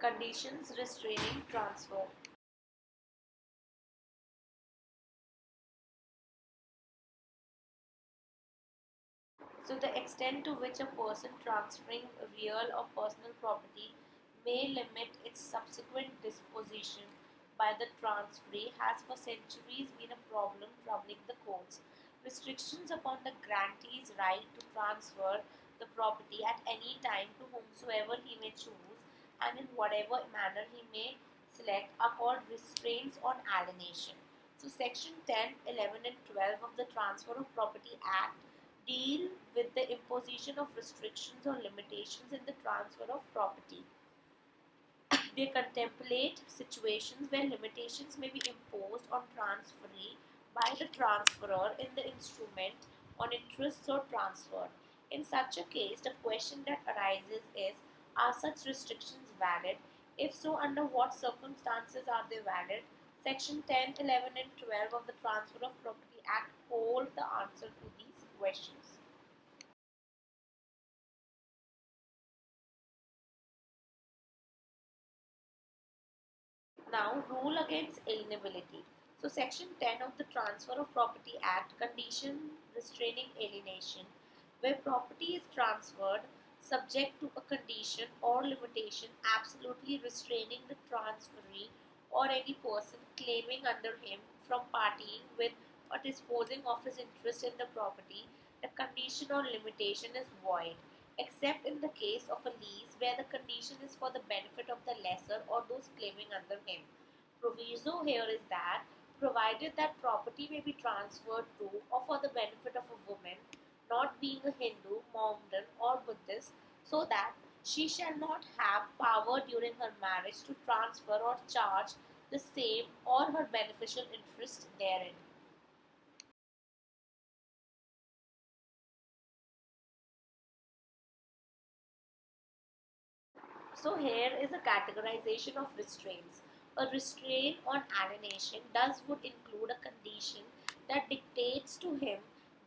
Conditions restraining transfer. So the extent to which a person transferring real or personal property may limit its subsequent disposition by the transferee has for centuries been a problem troubling the courts. Restrictions upon the grantee's right to transfer the property at any time to whomsoever he may choose and in whatever manner he may select are called restraints on alienation. So section 10, 11 and 12 of the Transfer of Property Act deal with the imposition of restrictions or limitations in the transfer of property. They contemplate situations where limitations may be imposed on transferee by the transferor in the instrument on interests or transferred. In such a case, the question that arises is, are such restrictions valid? If so, under what circumstances are they valid? Section 10, 11 and 12 of the Transfer of Property Act hold the answer to these questions. Now, rule against alienability. So, Section 10 of the Transfer of Property Act condition restraining alienation, where property is transferred subject to a condition or limitation absolutely restraining the transferee or any person claiming under him from partying with or disposing of his interest in the property, the condition or limitation is void except in the case of a lease where the condition is for the benefit of the lessor or those claiming under him. Proviso here is that provided that property may be transferred to or for the benefit of a woman not being a Hindu, Mohammedan or Buddhist so that she shall not have power during her marriage to transfer or charge the same or her beneficial interest therein. So here is a categorization of restraints. A restraint on alienation does would include a condition that dictates to him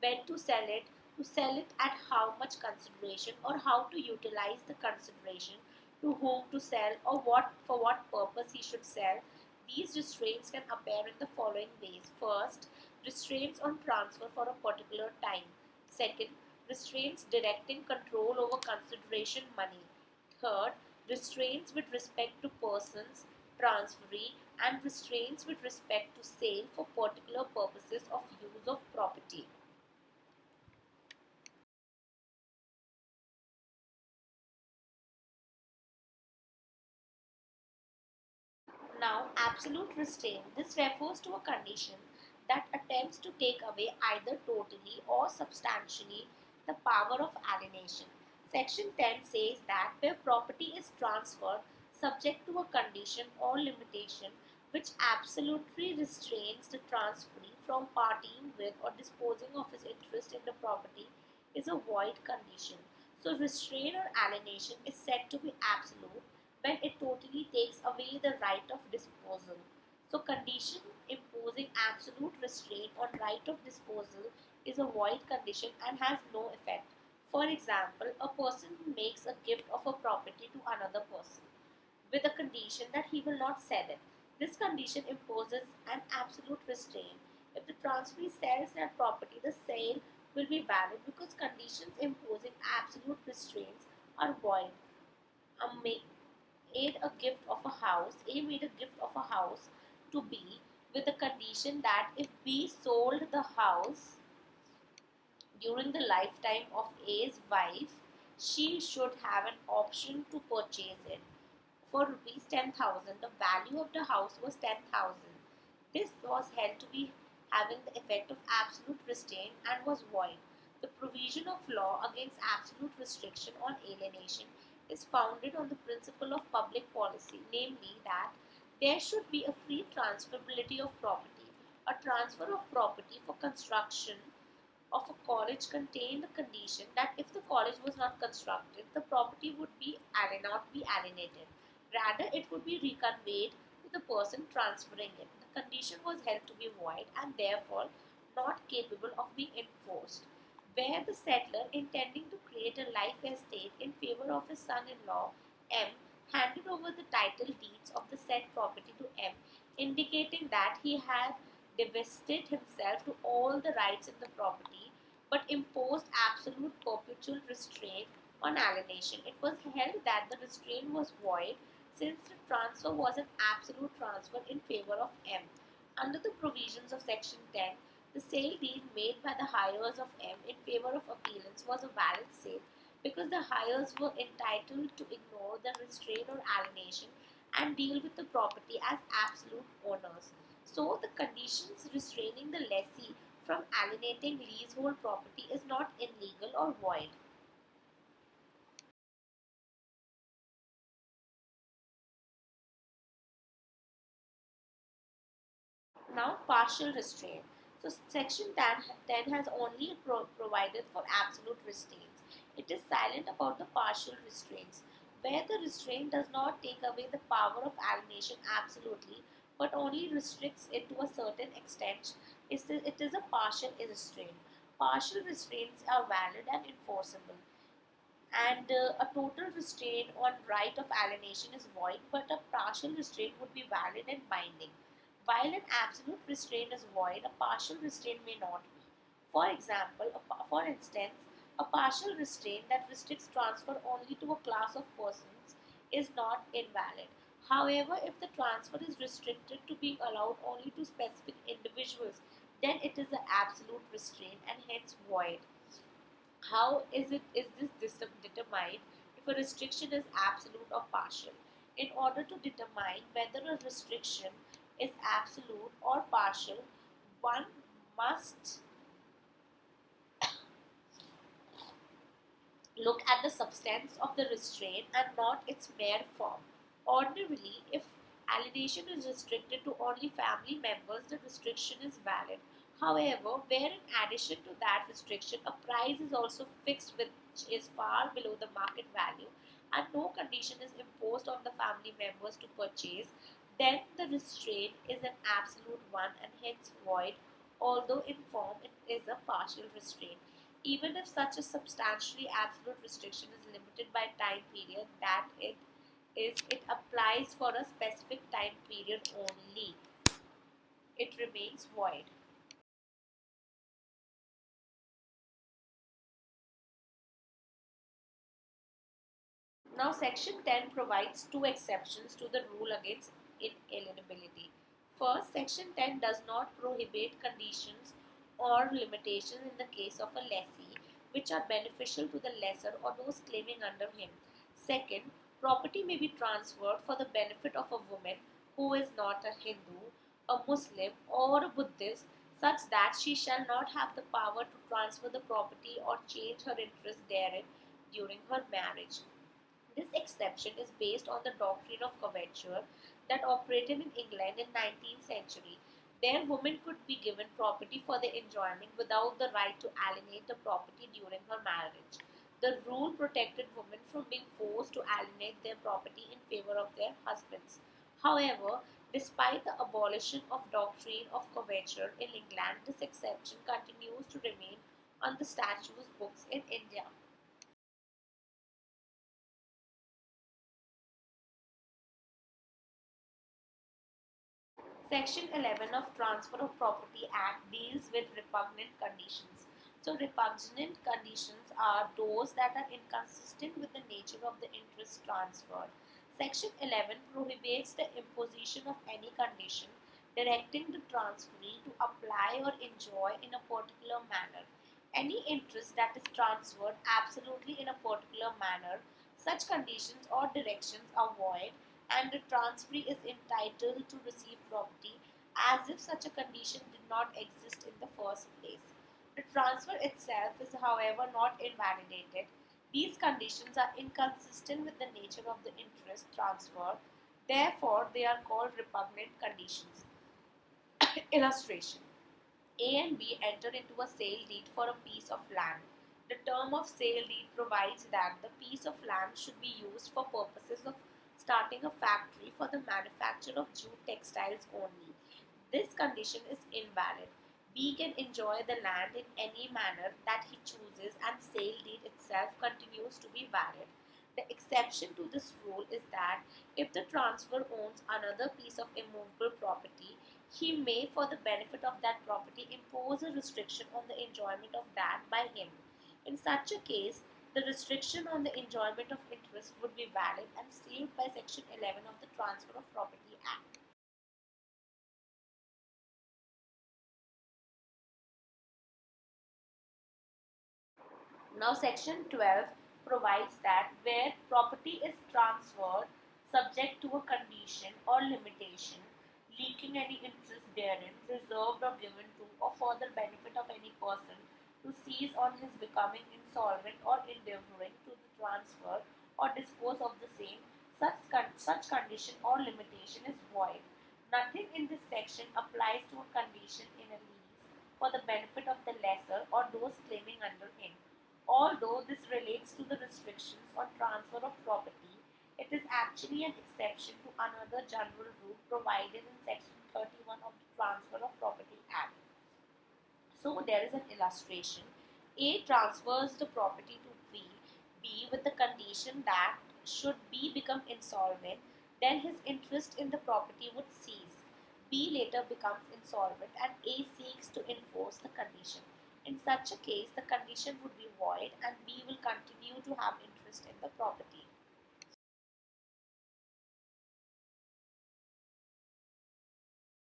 when to sell it at how much consideration or how to utilize the consideration, to whom to sell or what for what purpose he should sell. These restraints can appear in the following ways. First, restraints on transfer for a particular time. Second, restraints directing control over consideration money. Third, restraints with respect to persons, transferee, and restraints with respect to sale for particular purposes of use of property. Now, absolute restraint. This refers to a condition that attempts to take away either totally or substantially the power of alienation. Section 10 says that where property is transferred subject to a condition or limitation which absolutely restrains the transferee from partying with or disposing of his interest in the property is a void condition. So, restraint or alienation is said to be absolute when it totally takes away the right of disposal. So, condition imposing absolute restraint on right of disposal is a void condition and has no effect. For example, a person makes a gift of a property to another person with a condition that he will not sell it. This condition imposes an absolute restraint. If the transferee sells that property, the sale will be valid because conditions imposing absolute restraints are void. A made a gift of a house, A made a gift of a house to B with the condition that if B sold the house during the lifetime of A's wife, she should have an option to purchase it for rupees 10,000. The value of the house was 10,000. This was held to be having the effect of absolute restraint and was void. The provision of law against absolute restriction on alienation is founded on the principle of public policy, namely that there should be a free transferability of property. A transfer of property for construction of a college contained the condition that if the college was not constructed, the property would be not be alienated. Rather, it would be reconveyed to the person transferring it. The condition was held to be void and therefore not capable of being enforced. Where the settler, intending to create a life estate in favor of his son-in-law M, handed over the title deeds of the said property to M, indicating that he had divested himself to all the rights in the property but imposed absolute perpetual restraint on alienation. It was held that the restraint was void since the transfer was an absolute transfer in favor of M. Under the provisions of Section 10, the sale deed made by the heirs of M in favor of appellants was a valid sale because the heirs were entitled to ignore the restraint or alienation and deal with the property as absolute owners. So, the conditions restraining the lessee from alienating leasehold property is not illegal or void. Now, partial restraint. So, Section 10 has only provided for absolute restraints. It is silent about the partial restraints, where the restraint does not take away the power of alienation absolutely, but only restricts it to a certain extent. It is a partial restraint. Partial restraints are valid and enforceable, and a total restraint on right of alienation is void, but a partial restraint would be valid and binding. While an absolute restraint is void, a partial restraint may not be. For instance, a partial restraint that restricts transfer only to a class of persons is not invalid. However, if the transfer is restricted to being allowed only to specific individuals, then it is an absolute restraint and hence void. How is this determined if a restriction is absolute or partial? In order to determine whether a restriction is absolute or partial, one must look at the substance of the restraint and not its mere form. Ordinarily, if alienation is restricted to only family members, the restriction is valid. However, where in addition to that restriction, a price is also fixed which is far below the market value and no condition is imposed on the family members to purchase, then the restraint is an absolute one and hence void, although in form it is a partial restraint. Even if such a substantially absolute restriction is limited by time period, it applies for a specific time period only. It remains void. Now, Section 10 provides two exceptions to the rule against inalienability. First, Section 10 does not prohibit conditions or limitations in the case of a lessee which are beneficial to the lessor or those claiming under him. Second, property may be transferred for the benefit of a woman who is not a Hindu, a Muslim, or a Buddhist, such that she shall not have the power to transfer the property or change her interest therein during her marriage. This exception is based on the doctrine of coverture that operated in England in 19th century. There women could be given property for their enjoyment without the right to alienate the property during her marriage. The rule protected women from being forced to alienate their property in favor of their husbands. However, despite the abolition of doctrine of coverture in England, this exception continues to remain on the statutes books in India. Section 11 of Transfer of Property Act deals with repugnant conditions. So, repugnant conditions are those that are inconsistent with the nature of the interest transferred. Section 11 prohibits the imposition of any condition directing the transferee to apply or enjoy in a particular manner any interest that is transferred absolutely in a particular manner. Such conditions or directions are void and the transferee is entitled to receive property as if such a condition did not exist in the first place. The transfer itself is, however, not invalidated. These conditions are inconsistent with the nature of the interest transferred, therefore, they are called repugnant conditions. Illustration: A and B enter into a sale deed for a piece of land. The term of sale deed provides that the piece of land should be used for purposes of starting a factory for the manufacture of jute textiles only. This condition is invalid. B can enjoy the land in any manner that he chooses and sale deed itself continues to be valid. The exception to this rule is that if the transfer owns another piece of immovable property, he may, for the benefit of that property, impose a restriction on the enjoyment of that by him. In such a case, the restriction on the enjoyment of interest would be valid and saved by Section 11 of the Transfer of Property Act. Now, Section 12 provides that where property is transferred subject to a condition or limitation, leaking any interest therein, reserved or given to, or for the benefit of any person to seize on his becoming insolvent or endeavoring to the transfer or dispose of the same, such condition or limitation is void. Nothing in this section applies to a condition in a lease for the benefit of the lessor or those claiming under him. Although this relates to the restrictions on transfer of property, it is actually an exception to another general rule provided in Section 31 of the Transfer of Property Act. So there is an illustration. A transfers the property to B with the condition that should B become insolvent, then his interest in the property would cease. B later becomes insolvent and A seeks to enforce the condition. In such a case, the condition would be void and B will continue to have interest in the property.